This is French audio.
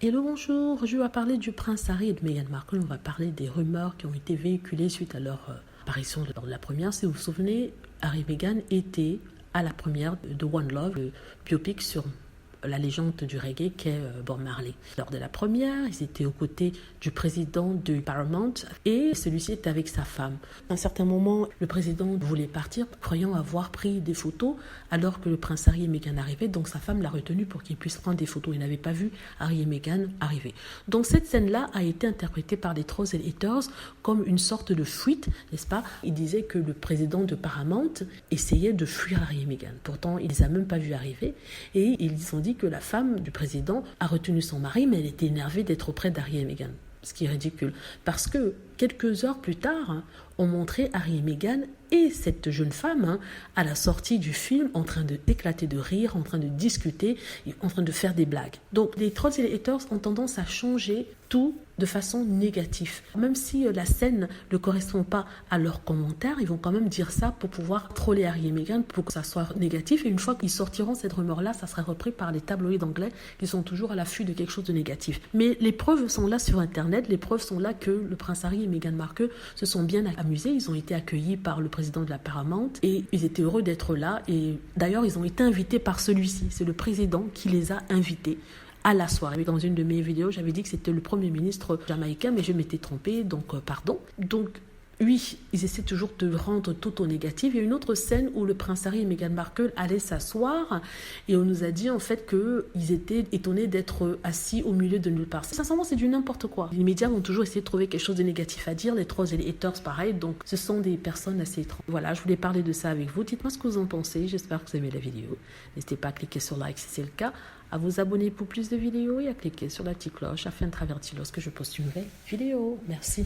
Hello, bonjour, je vais parler du prince Harry et de Meghan Markle. On va parler des rumeurs qui ont été véhiculées suite à leur apparition lors de la première. Si vous vous souvenez, Harry et Meghan étaient à la première de One Love, le biopic sur la légende du reggae qu'est Bob Marley. Lors de la première, ils étaient aux côtés du président de Paramount et celui-ci était avec sa femme. À un certain moment, le président voulait partir, croyant avoir pris des photos alors que le prince Harry et Meghan arrivaient. Donc sa femme l'a retenu pour qu'il puisse prendre des photos. Il n'avait pas vu Harry et Meghan arriver. Donc cette scène-là a été interprétée par des trolls et haters comme une sorte de fuite, n'est-ce pas? Il disait que le président de Paramount essayait de fuir Harry et Meghan. Pourtant, il ne les a même pas vus arriver et ils ont dit que la femme du président a retenu son mari, mais elle était énervée d'être auprès d'Harry et Meghan. Ce qui est ridicule. Parce que quelques heures plus tard, on montrait Harry et Meghan et cette jeune femme à la sortie du film en train d'éclater de rire, en train de discuter, en train de faire des blagues. Donc les trolls et les haters ont tendance à changer tout de façon négative. Même si la scène ne correspond pas à leurs commentaires, ils vont quand même dire ça pour pouvoir troller Harry et Meghan pour que ça soit négatif. Et une fois qu'ils sortiront cette rumeur-là, ça sera repris par les tabloïds anglais qui sont toujours à l'affût de quelque chose de négatif. Mais les preuves sont là sur Internet. Les preuves sont là que le prince Harry et Meghan Markle se sont bien amusés. Ils ont été accueillis par le président de la Paramount et ils étaient heureux d'être là. Et d'ailleurs, ils ont été invités par celui-ci. C'est le président qui les a invités à la soirée. Dans une de mes vidéos, j'avais dit que c'était le premier ministre jamaïcain, mais je m'étais trompée, donc pardon. Donc oui, ils essaient toujours de rendre tout au négatif. Il y a une autre scène où le prince Harry et Meghan Markle allaient s'asseoir et on nous a dit en fait qu'ils étaient étonnés d'être assis au milieu de nulle part. Sincèrement, c'est du n'importe quoi. Les médias vont toujours essayer de trouver quelque chose de négatif à dire, les trolls et les haters pareil, donc ce sont des personnes assez étranges. Voilà, je voulais parler de ça avec vous. Dites-moi ce que vous en pensez, j'espère que vous aimez la vidéo. N'hésitez pas à cliquer sur like si c'est le cas, à vous abonner pour plus de vidéos et à cliquer sur la petite cloche afin d'être averti lorsque je poste une nouvelle vidéo. Merci.